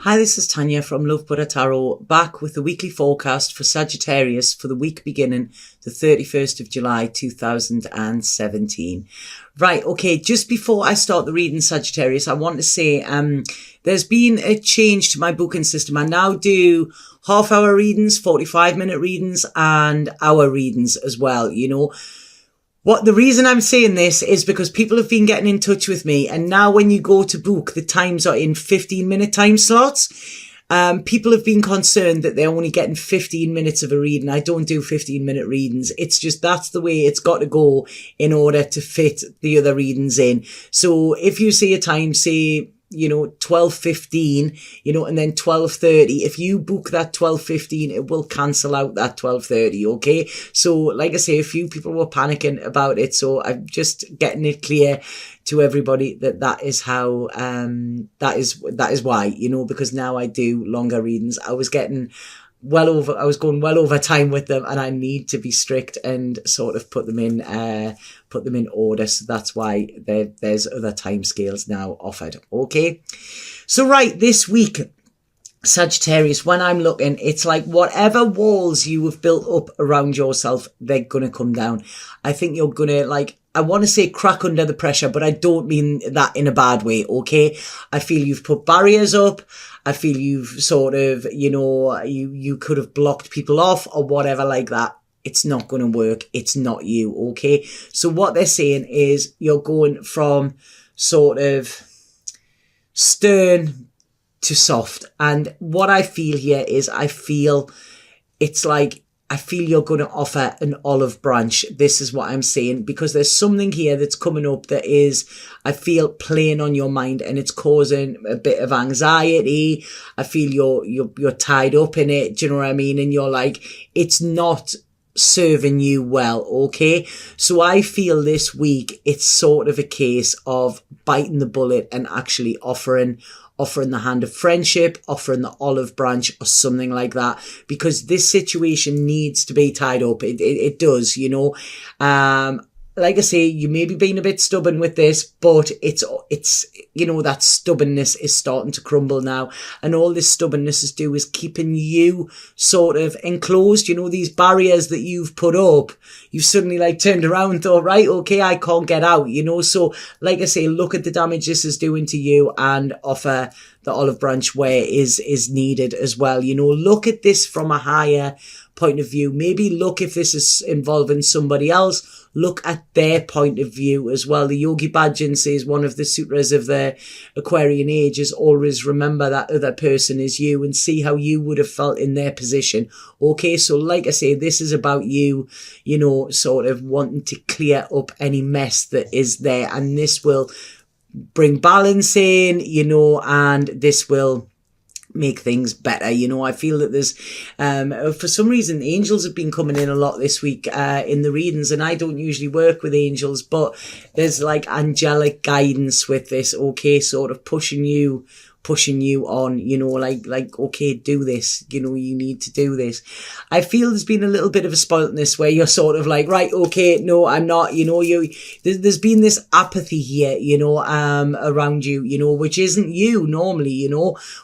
Hi, this is Tanya from Love Buddha Tarot, back with the weekly forecast for Sagittarius for the week beginning the 31st of July 2017. Right, okay, just before I start the reading, Sagittarius, I want to say there's been a change to my booking system. I now do half-hour readings, 45-minute readings, and hour readings as well, you know. The reason I'm saying this is because people have been getting in touch with me, and now when you go to book, the times are in 15-minute time slots. People have been concerned that they're only getting 15 minutes of a reading. I don't do 15-minute readings. It's just that's the way it's got to go in order to fit the other readings in. So if you see a time, say, 12:15, and then 12:30. If you book that 12:15, it will cancel out that 12:30. Okay. So like I say, a few people were panicking about it. So I'm just getting it clear to everybody that is how, that is why, because now I do longer readings. I was going well over time with them, and I need to be strict and sort of put them in order. So that's why there's other time scales now offered. Okay. So right, this week, Sagittarius, when I'm looking, it's like whatever walls you have built up around yourself, they're going to come down. I think you're going to I want to say crack under the pressure, but I don't mean that in a bad way. Okay. I feel you've put barriers up. I feel you've sort of, you could have blocked people off or whatever like that. It's not going to work. It's not you. Okay. So what they're saying is you're going from sort of stern to soft. And what I feel here is I feel you're going to offer an olive branch. This is what I'm saying, because there's something here that's coming up that is, I feel, playing on your mind, and it's causing a bit of anxiety. I feel you're tied up in it. Do you know what I mean? And you're like, it's not serving you well. Okay. So I feel this week, it's sort of a case of biting the bullet and actually offering the hand of friendship, offering the olive branch or something like that, because this situation needs to be tied up. It does, like I say, you may be being a bit stubborn with this, but it's that stubbornness is starting to crumble now. And all this stubbornness is keeping you sort of enclosed. These barriers that you've put up, you've suddenly turned around and thought, right, okay, I can't get out, So like I say, look at the damage this is doing to you and offer the olive branch where is needed as well. Look at this from a higher point of view. Maybe look, if this is involving somebody else, look at their point of view as well. The Yogi Bhajan says, one of the sutras of the Aquarian age is always remember that other person is you and see how you would have felt in their position. Okay, so like I say, this is about you, sort of wanting to clear up any mess that is there, and this will bring balance in, and this will make things better. I feel that there's for some reason angels have been coming in a lot this week in the readings, and I don't usually work with angels, but there's angelic guidance with this. Okay, sort of pushing you on, okay, do this, you need to do this. I feel there's been a little bit of a spoiltness where you're sort of right, okay, no, I'm not, there's been this apathy here, around you, which isn't you normally,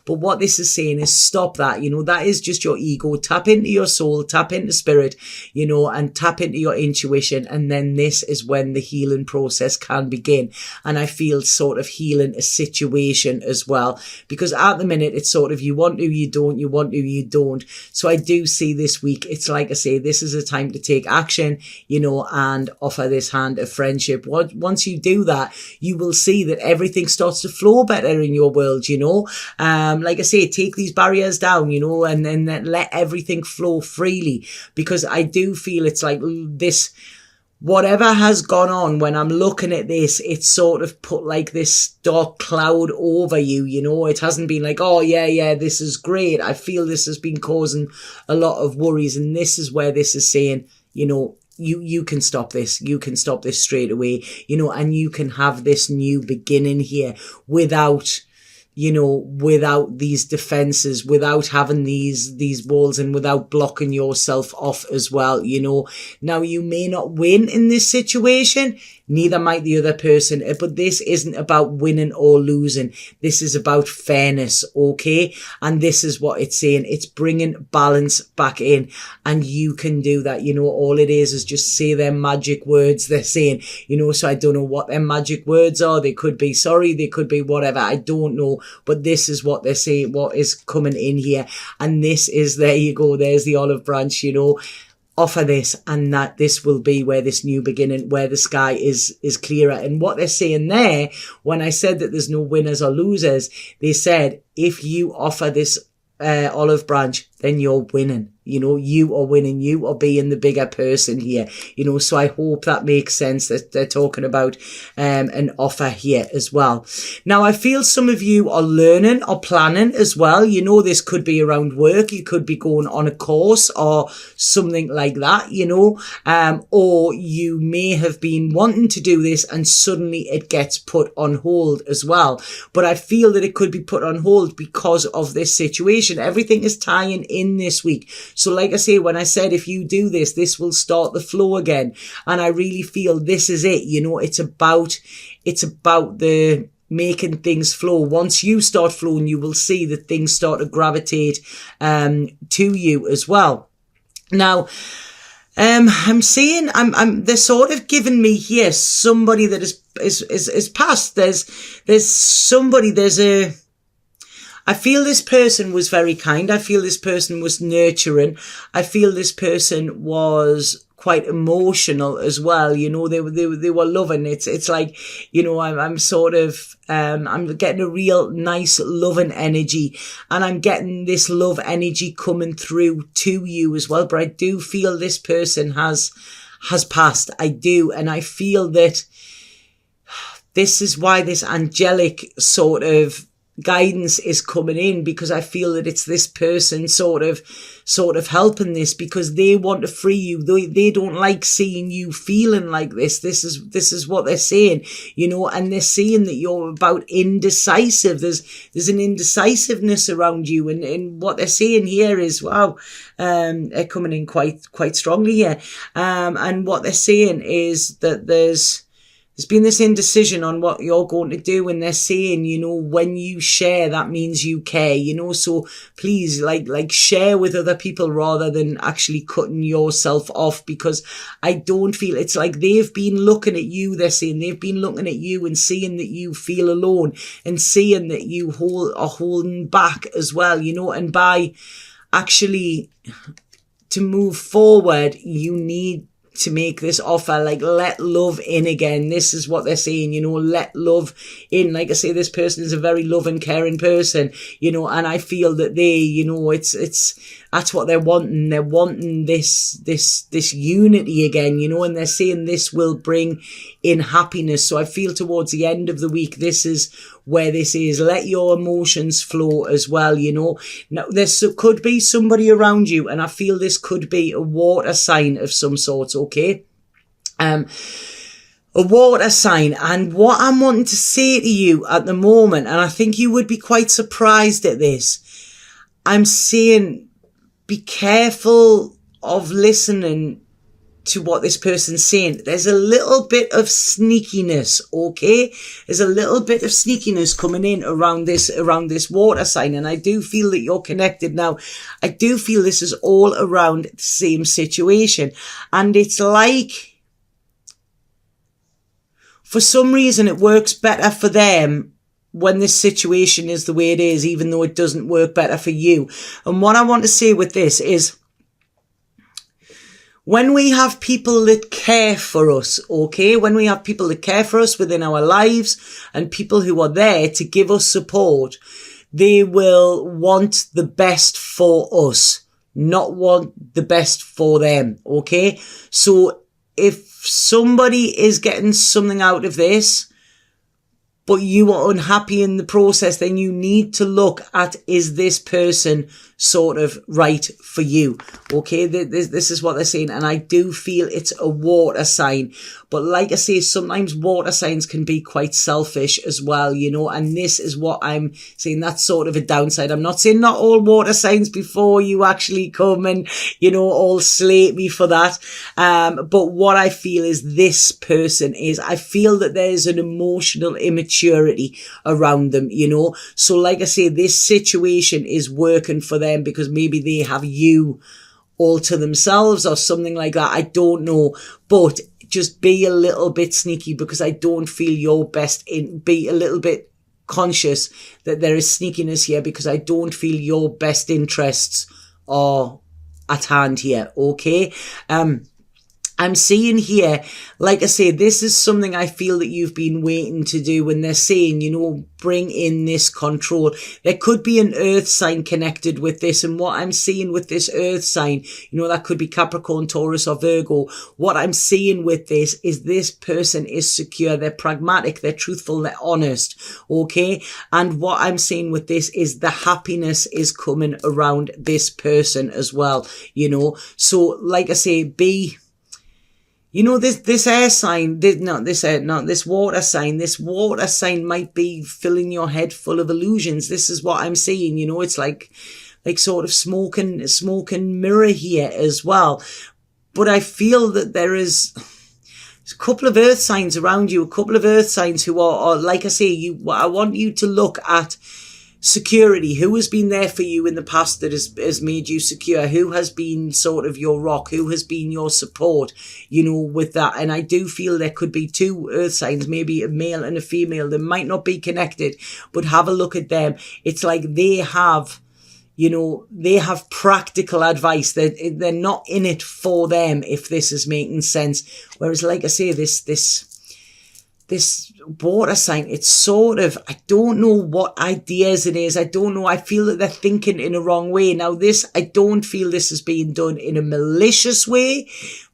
but what this is saying is stop that, that is just your ego. Tap into your soul, tap into spirit, and tap into your intuition. And then this is when the healing process can begin. And I feel sort of healing a situation as well, because at the minute it's sort of you want to, you don't, you want to, you don't. So I do see this week, it's like I say, this is a time to take action, and offer this hand of friendship. Once you do that, you will see that everything starts to flow better in your world, like I say, take these barriers down, and then let everything flow freely, because I do feel it's like this. Whatever has gone on, when I'm looking at this, it's sort of put this dark cloud over you, it hasn't been oh yeah, this is great. I feel this has been causing a lot of worries, and this is where this is saying, you can stop this. You can stop this straight away, and you can have this new beginning here without without these defenses, without having these walls, and without blocking yourself off as well, Now, you may not win in this situation, neither might the other person, but this isn't about winning or losing. This is about fairness, okay? And this is what it's saying. It's bringing balance back in, and you can do that. All it is just say their magic words they're saying, so I don't know what their magic words are. They could be sorry, they could be whatever, I don't know, but this is what they're saying, what is coming in here. And this is, there you go, there's the olive branch, offer this, and that this will be where this new beginning, where the sky is clearer. And what they're saying there, when I said that there's no winners or losers, they said, if you offer this olive branch, then you're winning. You are winning. You are being the bigger person here. So I hope that makes sense, that they're talking about an offer here as well. Now, I feel some of you are learning or planning as well. This could be around work. You could be going on a course or something like that, or you may have been wanting to do this and suddenly it gets put on hold as well. But I feel that it could be put on hold because of this situation. Everything is tying in this week. So like I say, when I said, if you do this, this will start the flow again. And I really feel this is it. It's about the making things flow. Once you start flowing, you will see that things start to gravitate, to you as well. Now, I'm seeing, they're sort of giving me here somebody that is past. There's somebody, I feel this person was very kind. I feel this person was nurturing. I feel this person was quite emotional as well. They were loving. It's like, I'm sort of, I'm getting a real nice loving energy, and I'm getting this love energy coming through to you as well. But I do feel this person has passed. I do. And I feel that this is why this angelic sort of guidance is coming in, because I feel that it's this person sort of helping this, because they want to free you. They don't like seeing you feeling like this. This is what they're saying, and they're saying that you're about indecisive. There's an indecisiveness around you, and what they're saying here is, wow, they're coming in quite strongly here. And what they're saying is that there's been this indecision on what you're going to do, and they're saying, when you share, that means you care, so please, like share with other people rather than actually cutting yourself off, because I don't feel, it's like they've been looking at you, they're saying they've been looking at you and seeing that you feel alone, and seeing that you are holding back as well, and by actually to move forward, you need to make this offer, like let love in again. This is what they're saying, let love in. Like I say, this person is a very loving, caring person, and I feel that they, it's that's what they're wanting. They're wanting this unity again, and they're saying this will bring in happiness. So I feel towards the end of the week, this is where this is. Let your emotions flow as well, Now, could be somebody around you, and I feel this could be a water sign of some sort, okay? A water sign. And what I'm wanting to say to you at the moment, and I think you would be quite surprised at this, I'm saying be careful of listening to what this person's saying. There's a little bit of sneakiness, okay? There's a little bit of sneakiness coming in around this water sign, and I do feel that you're connected. Now, I do feel this is all around the same situation, and it's like, for some reason, it works better for them when this situation is the way it is, even though it doesn't work better for you. And what I want to say with this is, when we have people that care for us, okay, when we have people that care for us within our lives, and people who are there to give us support, they will want the best for us, not want the best for them, okay? So if somebody is getting something out of this, but you are unhappy in the process, then you need to look at, is this person sort of right for you? Okay, this is what they're saying. And I do feel it's a water sign. But like I say, sometimes water signs can be quite selfish as well, you know, and this is what I'm saying. That's sort of a downside. I'm not saying not all water signs before you actually come and, you know, all slate me for that. But what I feel is this person is, I feel that there's an emotional immaturity around them, you know. So like I say, this situation is working for them because maybe they have you all to themselves or something like that. I don't know, but just be a little bit sneaky, because I don't feel your best in, be a little bit conscious that there is sneakiness here, because I don't feel your best interests are at hand here. Okay. I'm seeing here, like I say, this is something I feel that you've been waiting to do, when they're saying, you know, bring in this control. There could be an earth sign connected with this. And what I'm seeing with this earth sign, you know, that could be Capricorn, Taurus or Virgo. What I'm seeing with this is this person is secure. They're pragmatic. They're truthful. They're honest. Okay. And what I'm seeing with this is the happiness is coming around this person as well, you know. So like I say, you know, this air sign, this water sign might be filling your head full of illusions. This is what I'm seeing, you know, it's like sort of smoke and mirror here as well. But I feel that there's a couple of earth signs around you, a couple of earth signs who are like I say, I want you to look at security. Who has been there for you in the past that has made you secure? Who has been sort of your rock? Who has been your support, you know, with that? And I do feel there could be two earth signs, maybe a male and a female. They might not be connected, but have a look at them. It's like they have, you know, they have practical advice. They're not in it for them, if this is making sense. Whereas, like I say, this water sign, it's sort of, I don't know what ideas it is. I don't know. I feel that they're thinking in a wrong way. Now this, I don't feel this is being done in a malicious way,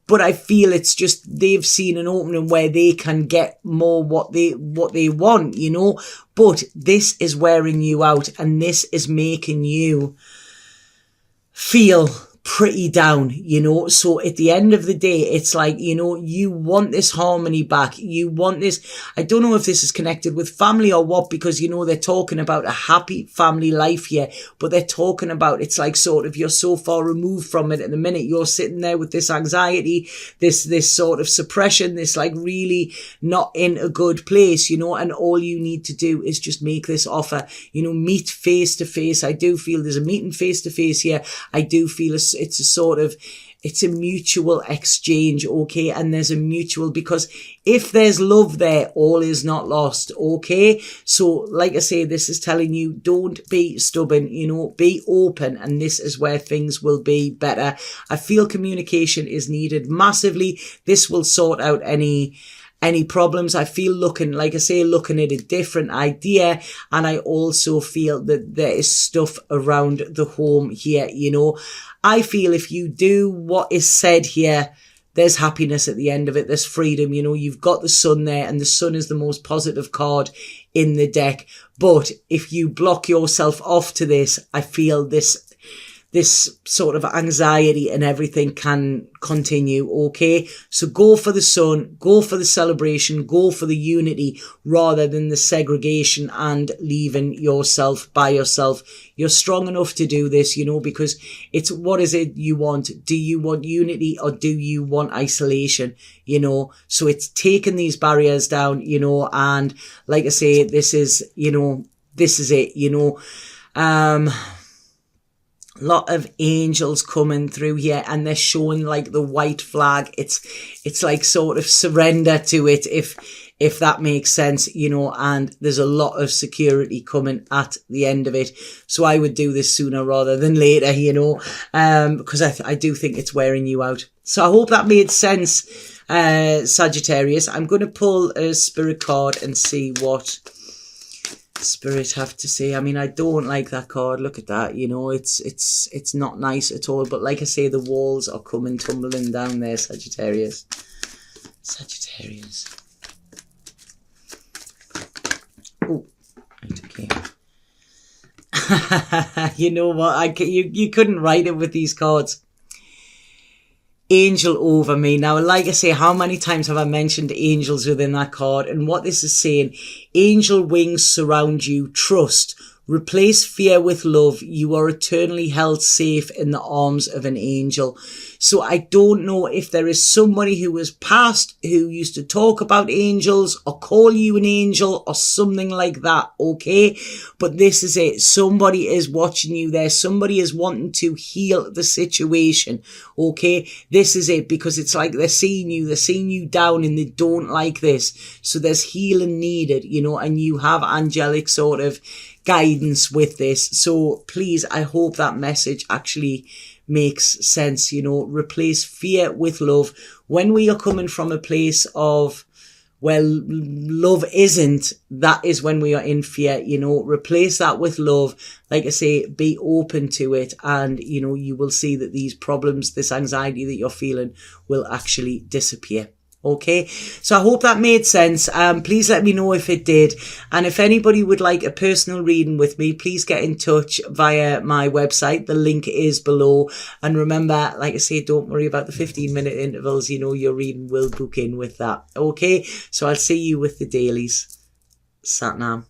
but I feel it's just they've seen an opening where they can get more what they want, you know. But this is wearing you out, and this is making you feel pretty down, you know. So at the end of the day, it's like, you know, you want this harmony back. You want this. I don't know if this is connected with family or what, because, you know, they're talking about a happy family life here, but they're talking about, it's like sort of you're so far removed from it at the minute. You're sitting there with this anxiety, this sort of suppression, this like really not in a good place, you know, and all you need to do is just make this offer, you know, meet face to face. I do feel there's a meeting face to face here. I do feel it's a sort of, it's a mutual exchange, okay? And there's a mutual, because if there's love there, all is not lost, okay? So, like I say, this is telling you, don't be stubborn, you know, be open, and this is where things will be better. I feel communication is needed massively. This will sort out any problems. I feel looking at a different idea. And I also feel that there is stuff around the home here, you know. I feel if you do what is said here, there's happiness at the end of it. There's freedom, you know. You've got the sun there, and the sun is the most positive card in the deck. But if you block yourself off to this, I feel this sort of anxiety and everything can continue, okay? So go for the sun, go for the celebration, go for the unity rather than the segregation and leaving yourself by yourself. You're strong enough to do this, you know, because it's, what is it you want? Do you want unity or do you want isolation? You know, so it's taking these barriers down, you know, and like I say, this is it, you know. Lot of angels coming through here, and they're showing like the white flag. It's like sort of surrender to it, if that makes sense, you know, and there's a lot of security coming at the end of it. So I would do this sooner rather than later, you know, because I do think it's wearing you out. So I hope that made sense, Sagittarius. I'm going to pull a spirit card and see what Spirit have to say. I mean, I don't like that card. Look at that, you know, it's not nice at all. But like I say, the walls are coming tumbling down there, Sagittarius. Okay. You know what? You couldn't write it with these cards. Angel over me. Now, like I say, how many times have I mentioned angels within that card? And what this is saying, angel wings surround you. Trust. Replace fear with love. You are eternally held safe in the arms of an angel. So I don't know if there is somebody who was past who used to talk about angels or call you an angel or something like that, okay? But this is it. Somebody is watching you there. Somebody is wanting to heal the situation, okay? This is it, because it's like they're seeing you down and they don't like this. So there's healing needed, you know, and you have angelic sort of guidance with this. So please, I hope that message actually makes sense, you know. Replace fear with love. When we are coming from a place of, well, love isn't, that is when we are in fear, you know. Replace that with love. Like I say, be open to it, and, you know, you will see that these problems, this anxiety that you're feeling will actually disappear. Okay, so I hope that made sense. Please let me know if it did. And if anybody would like a personal reading with me, please get in touch via my website. The link is below. And remember, like I say, don't worry about the 15-minute intervals. You know, your reading will book in with that. Okay, so I'll see you with the dailies. Satnam.